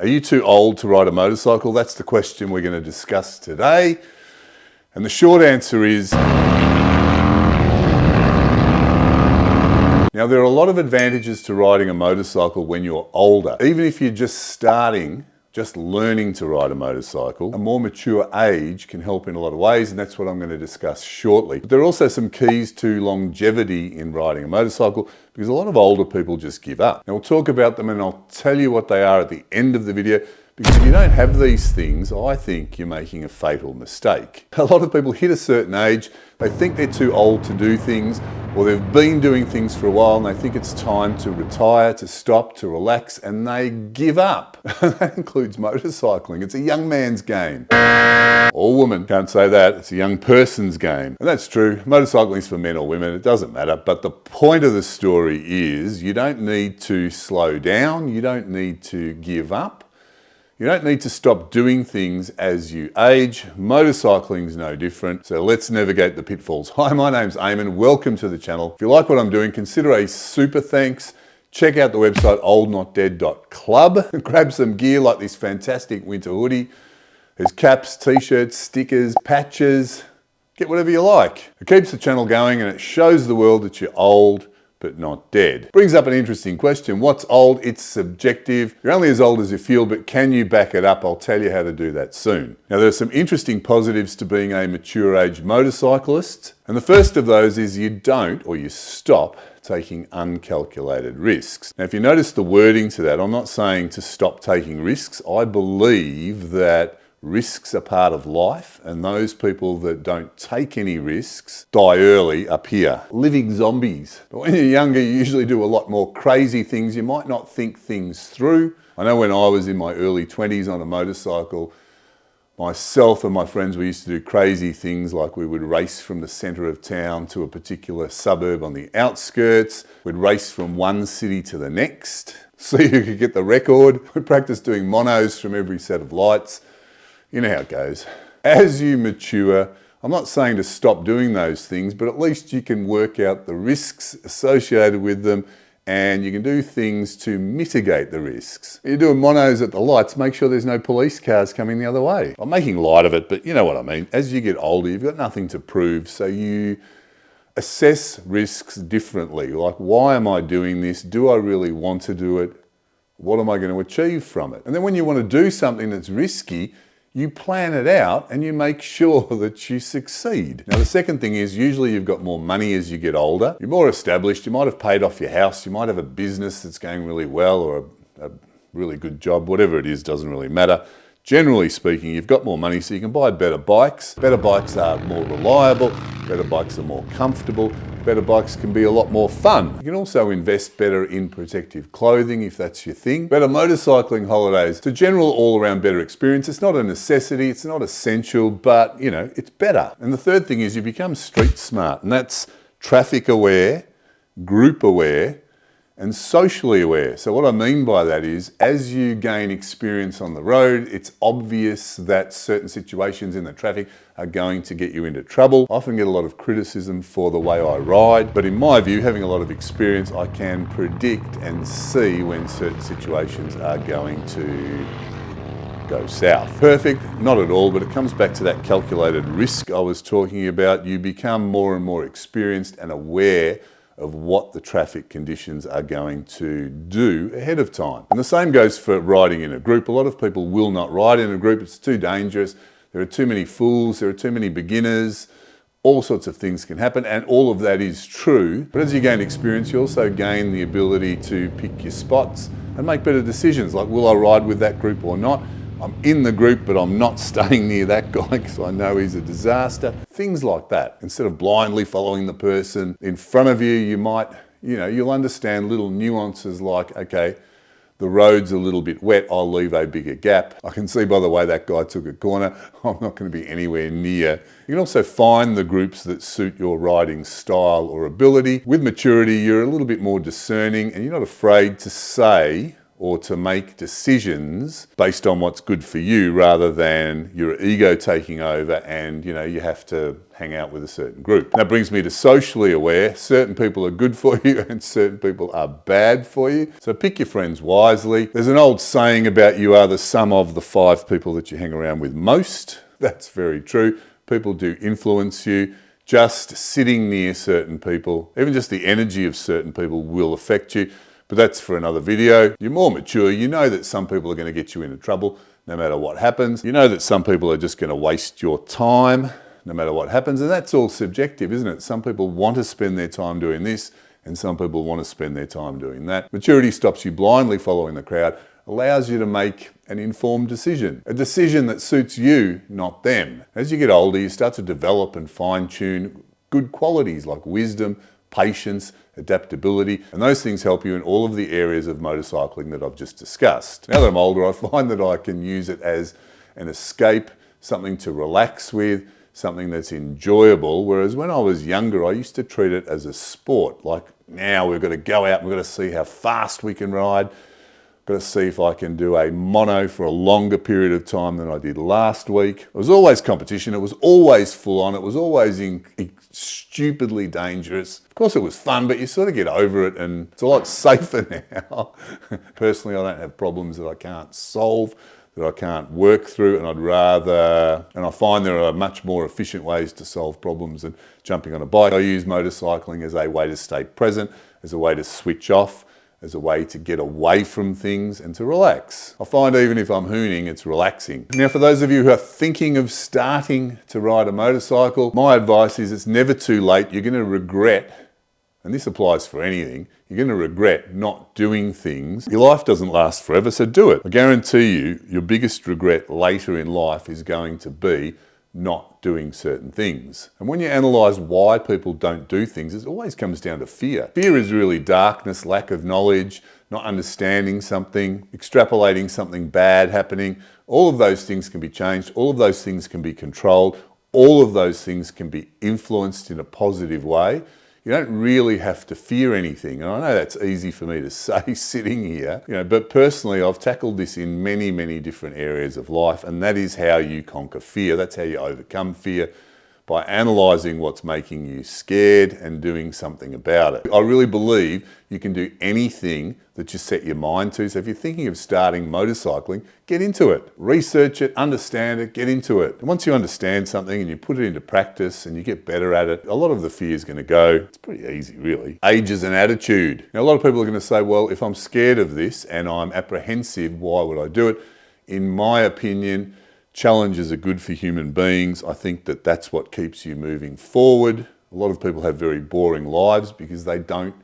Are you too old to ride a motorcycle? That's the question we're going to discuss today. And the short answer is, now there are a lot of advantages to riding a motorcycle when you're older. Even if you're just learning to ride a motorcycle, a more mature age can help in a lot of ways, and that's what I'm going to discuss shortly. But there are also some keys to longevity in riding a motorcycle, because a lot of older people just give up. Now we'll talk about them and I'll tell you what they are at the end of the video, because if you don't have these things, I think you're making a fatal mistake. A lot of people hit a certain age, they think they're too old to do things, or they've been doing things for a while and they think it's time to retire, to stop, to relax, and they give up. That includes motorcycling. It's a young man's game. Or woman, can't say that. It's a young person's game. And that's true. Motorcycling is for men or women. It doesn't matter. But the point of the story is you don't need to slow down. You don't need to give up. You don't need to stop doing things as you age. Motorcycling is no different. So let's navigate the pitfalls. Hi, my name's Eamon. Welcome to the channel. If you like what I'm doing, consider a super thanks. Check out the website oldnotdead.club. Grab some gear like this fantastic winter hoodie. There's caps, t-shirts, stickers, patches. Get whatever you like. It keeps the channel going and it shows the world that you're old but not dead. Brings up an interesting question. What's old? It's subjective. You're only as old as you feel, but can you back it up? I'll tell you how to do that soon. Now, there are some interesting positives to being a mature age motorcyclist. And the first of those is you don't, or you stop, taking uncalculated risks. Now, if you notice the wording to that, I'm not saying to stop taking risks. I believe that risks are part of life, and those people that don't take any risks die early up here. Living zombies. But when you're younger, you usually do a lot more crazy things. You might not think things through. I know when I was in my early 20s on a motorcycle, myself and my friends, we used to do crazy things like we would race from the centre of town to a particular suburb on the outskirts. We'd race from one city to the next, see who could get the record. We'd practice doing monos from every set of lights. You know how it goes. As you mature, I'm not saying to stop doing those things, but at least you can work out the risks associated with them and you can do things to mitigate the risks. You're doing monos at the lights, make sure there's no police cars coming the other way. I'm making light of it, but you know what I mean. As you get older, you've got nothing to prove, so you assess risks differently. Like, why am I doing this? Do I really want to do it? What am I going to achieve from it? And then when you want to do something that's risky, you plan it out and you make sure that you succeed. Now, the second thing is usually you've got more money as you get older. You're more established. You might have paid off your house. You might have a business that's going really well, or a really good job. Whatever it is, doesn't really matter. Generally speaking, you've got more money, so you can buy better bikes. Better bikes are more reliable. Better bikes are more comfortable. Better bikes can be a lot more fun. You can also invest better in protective clothing if that's your thing. Better motorcycling holidays. It's a general all-around better experience. It's not a necessity, it's not essential, but you know, it's better. And the third thing is you become street smart, and that's traffic aware, group aware, and socially aware. So what I mean by that is, as you gain experience on the road, it's obvious that certain situations in the traffic are going to get you into trouble. I often get a lot of criticism for the way I ride, but in my view, having a lot of experience, I can predict and see when certain situations are going to go south. Perfect? Not at all, but it comes back to that calculated risk I was talking about. You become more and more experienced and aware of what the traffic conditions are going to do ahead of time. And the same goes for riding in a group. A lot of people will not ride in a group. It's too dangerous. There are too many fools. There are too many beginners. All sorts of things can happen, and all of that is true. But as you gain experience, you also gain the ability to pick your spots and make better decisions, like, will I ride with that group or not? I'm in the group, but I'm not staying near that guy because I know he's a disaster. Things like that. Instead of blindly following the person in front of you, you might, you'll understand little nuances like, okay, the road's a little bit wet, I'll leave a bigger gap. I can see by the way that guy took a corner, I'm not going to be anywhere near. You can also find the groups that suit your riding style or ability. With maturity, you're a little bit more discerning and you're not afraid to say or to make decisions based on what's good for you rather than your ego taking over and, you know, you have to hang out with a certain group. That brings me to socially aware. Certain people are good for you and certain people are bad for you. So pick your friends wisely. There's an old saying about you are the sum of the 5 people that you hang around with most. That's very true. People do influence you. Just sitting near certain people, even just the energy of certain people will affect you. But that's for another video. You're more mature. You know that some people are going to get you into trouble no matter what happens. You know that some people are just going to waste your time no matter what happens. And that's all subjective, isn't it? Some people want to spend their time doing this and some people want to spend their time doing that. Maturity stops you blindly following the crowd, allows you to make an informed decision, a decision that suits you, not them. As you get older, you start to develop and fine-tune good qualities like wisdom, patience, adaptability, and those things help you in all of the areas of motorcycling that I've just discussed. Now that I'm older, I find that I can use it as an escape, something to relax with, something that's enjoyable, whereas when I was younger, I used to treat it as a sport. Like, now we've got to go out, we've got to see how fast we can ride, got to see if I can do a mono for a longer period of time than I did last week. It was always competition, it was always full on, it was always stupidly dangerous. Of course it was fun, but you sort of get over it and it's a lot safer now. Personally, I don't have problems that I can't solve, that I can't work through, and I find there are much more efficient ways to solve problems than jumping on a bike. I use motorcycling as a way to stay present, as a way to switch off, as a way to get away from things and to relax. I find even if I'm hooning, it's relaxing. Now, for those of you who are thinking of starting to ride a motorcycle, my advice is it's never too late. You're going to regret, and this applies for anything, you're going to regret not doing things. Your life doesn't last forever, so do it. I guarantee you, your biggest regret later in life is going to be not doing certain things. And when you analyse why people don't do things, it always comes down to fear. Fear is really darkness, lack of knowledge, not understanding something, extrapolating something bad happening. All of those things can be changed. All of those things can be controlled. All of those things can be influenced in a positive way. You don't really have to fear anything. And I know that's easy for me to say sitting here, but personally I've tackled this in many, many different areas of life, and that is how you conquer fear. That's how you overcome fear, by analysing what's making you scared and doing something about it. I really believe you can do anything that you set your mind to. So if you're thinking of starting motorcycling, get into it. Research it, understand it, get into it. And once you understand something and you put it into practice and you get better at it, a lot of the fear is going to go. It's pretty easy, really. Age is an attitude. Now, a lot of people are going to say, well, if I'm scared of this and I'm apprehensive, why would I do it? In my opinion, challenges are good for human beings. I think that that's what keeps you moving forward. A lot of people have very boring lives because they don't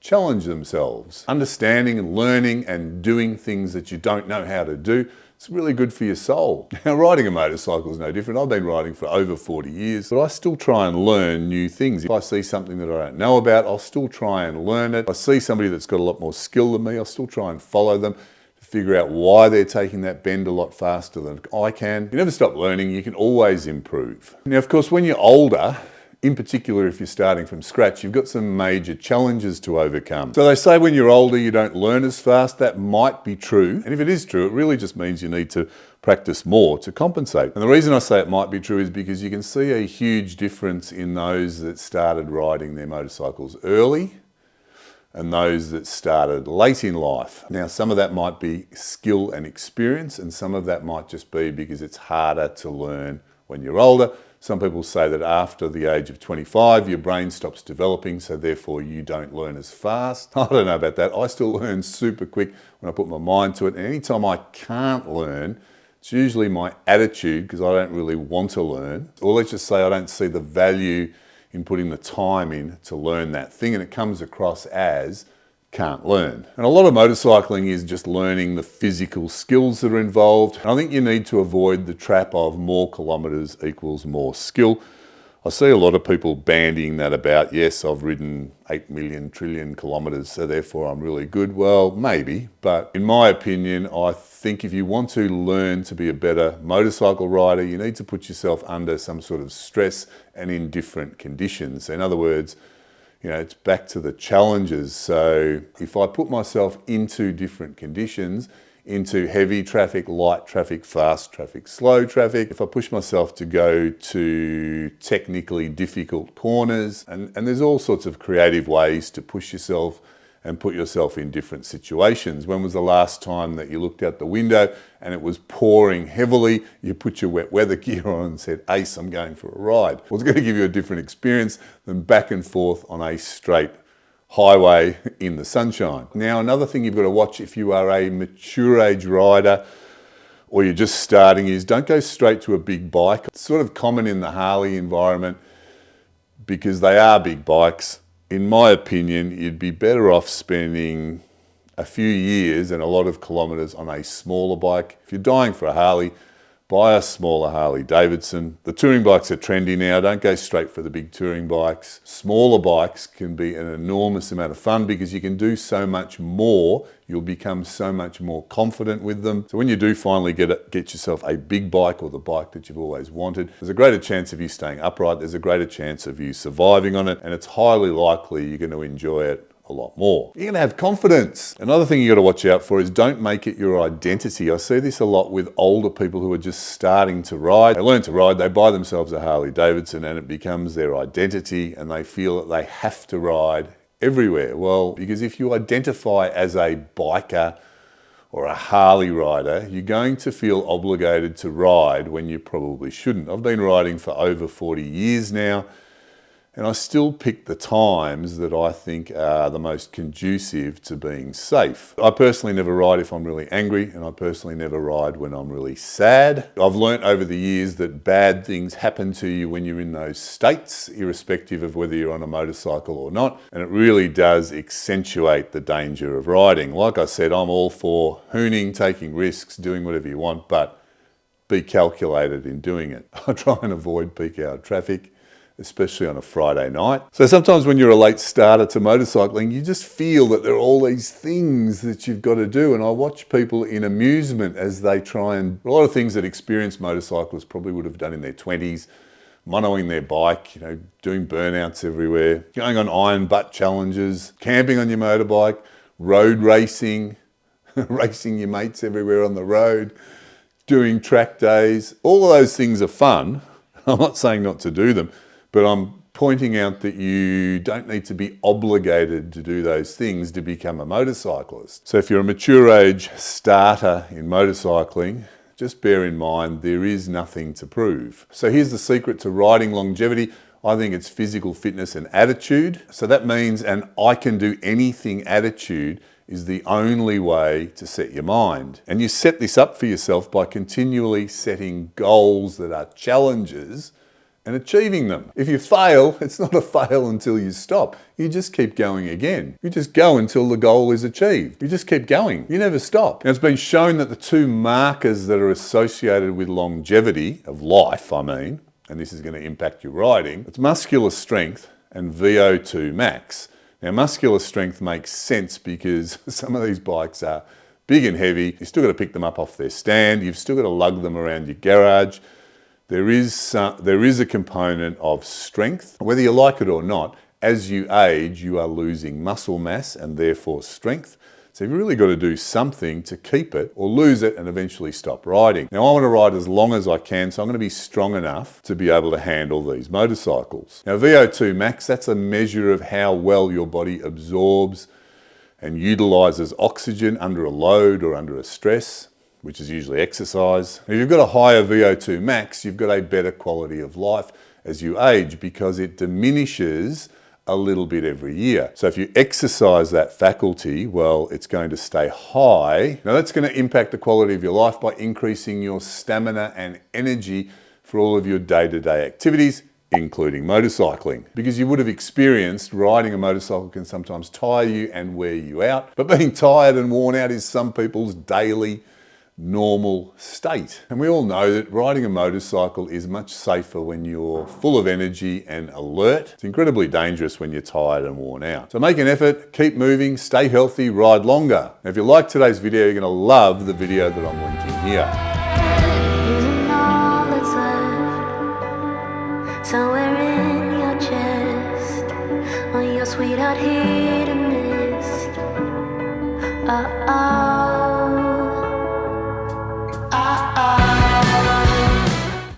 challenge themselves. Understanding and learning and doing things that you don't know how to do, it's really good for your soul. Now, riding a motorcycle is no different. I've been riding for over 40 years, but I still try and learn new things. If I see something that I don't know about, I'll still try and learn it. If I see somebody that's got a lot more skill than me, I'll still try and follow them, figure out why they're taking that bend a lot faster than I can. You never stop learning, you can always improve. Now, of course, when you're older, in particular if you're starting from scratch, you've got some major challenges to overcome. So they say when you're older you don't learn as fast. That might be true, and if it is true, it really just means you need to practice more to compensate. And the reason I say it might be true is because you can see a huge difference in those that started riding their motorcycles early and those that started late in life. Now, some of that might be skill and experience, and some of that might just be because it's harder to learn when you're older. Some people say that after the age of 25, your brain stops developing, so therefore you don't learn as fast. I don't know about that. I still learn super quick when I put my mind to it, and anytime I can't learn, it's usually my attitude because I don't really want to learn. Or let's just say I don't see the value in putting the time in to learn that thing, and it comes across as can't learn. And a lot of motorcycling is just learning the physical skills that are involved. And I think you need to avoid the trap of more kilometres equals more skill. I see a lot of people bandying that about, yes, I've ridden 8 million trillion kilometres, so therefore I'm really good. Well, maybe, but in my opinion, I think if you want to learn to be a better motorcycle rider, you need to put yourself under some sort of stress and in different conditions. In other words, It's back to the challenges. So if I put myself into different conditions, into heavy traffic, light traffic, fast traffic, slow traffic, if I push myself to go to technically difficult corners, and there's all sorts of creative ways to push yourself and put yourself in different situations. When was the last time that you looked out the window and it was pouring heavily, you put your wet weather gear on and said, Ace, I'm going for a ride? Well, it's going to give you a different experience than back and forth on a straight highway in the sunshine. Now, another thing you've got to watch if you are a mature age rider or you're just starting is don't go straight to a big bike. It's sort of common in the Harley environment because they are big bikes. In my opinion, you'd be better off spending a few years and a lot of kilometres on a smaller bike. If you're dying for a Harley, buy a smaller Harley Davidson. The touring bikes are trendy now. Don't go straight for the big touring bikes. Smaller bikes can be an enormous amount of fun because you can do so much more. You'll become so much more confident with them. So when you do finally get yourself a big bike or the bike that you've always wanted, there's a greater chance of you staying upright. There's a greater chance of you surviving on it. And it's highly likely you're going to enjoy it a lot more. You're going to have confidence. Another thing you got to watch out for is don't make it your identity. I see this a lot with older people who are just starting to ride. They learn to ride, they buy themselves a Harley Davidson and it becomes their identity and they feel that they have to ride everywhere. Well, because if you identify as a biker or a Harley rider, you're going to feel obligated to ride when you probably shouldn't. I've been riding for over 40 years now, and I still pick the times that I think are the most conducive to being safe. I personally never ride if I'm really angry, and I personally never ride when I'm really sad. I've learnt over the years that bad things happen to you when you're in those states, irrespective of whether you're on a motorcycle or not, and it really does accentuate the danger of riding. Like I said, I'm all for hooning, taking risks, doing whatever you want, but be calculated in doing it. I try and avoid peak hour traffic, especially on a Friday night. So sometimes when you're a late starter to motorcycling, you just feel that there are all these things that you've got to do. And I watch people in amusement as they try and, a lot of things that experienced motorcyclists probably would have done in their 20s, monoing their bike, doing burnouts everywhere, going on iron butt challenges, camping on your motorbike, road racing, racing your mates everywhere on the road, doing track days. All of those things are fun. I'm not saying not to do them, but I'm pointing out that you don't need to be obligated to do those things to become a motorcyclist. So if you're a mature age starter in motorcycling, just bear in mind there is nothing to prove. So here's the secret to riding longevity. I think it's physical fitness and attitude. So that means an I can do anything attitude is the only way to set your mind. And you set this up for yourself by continually setting goals that are challenges and achieving them. If you fail, it's not a fail until you stop. You just keep going again. You just go until the goal is achieved. You just keep going. You never stop. Now, it's been shown that the two markers that are associated with longevity of life, and this is going to impact your riding, it's muscular strength and VO2 max. Now, muscular strength makes sense because some of these bikes are big and heavy. You've still got to pick them up off their stand. You've still got to lug them around your garage. There is a component of strength. Whether you like it or not, as you age, you are losing muscle mass and therefore strength. So you've really got to do something to keep it or lose it and eventually stop riding. Now, I want to ride as long as I can, so I'm going to be strong enough to be able to handle these motorcycles. Now, VO2 max, that's a measure of how well your body absorbs and utilises oxygen under a load or under a stress, which is usually exercise. If you've got a higher VO2 max, you've got a better quality of life as you age because it diminishes a little bit every year. So if you exercise that faculty, well, it's going to stay high. Now that's going to impact the quality of your life by increasing your stamina and energy for all of your day-to-day activities, including motorcycling. Because you would have experienced riding a motorcycle can sometimes tire you and wear you out. But being tired and worn out is some people's daily normal state. And we all know that riding a motorcycle is much safer when you're full of energy and alert. It's incredibly dangerous when you're tired and worn out. So make an effort, keep moving, stay healthy, ride longer. Now, if you like today's video, you're going to love the video that I'm linking here. Using all that's left, somewhere in your chest, on your out here to mist. Oh, oh.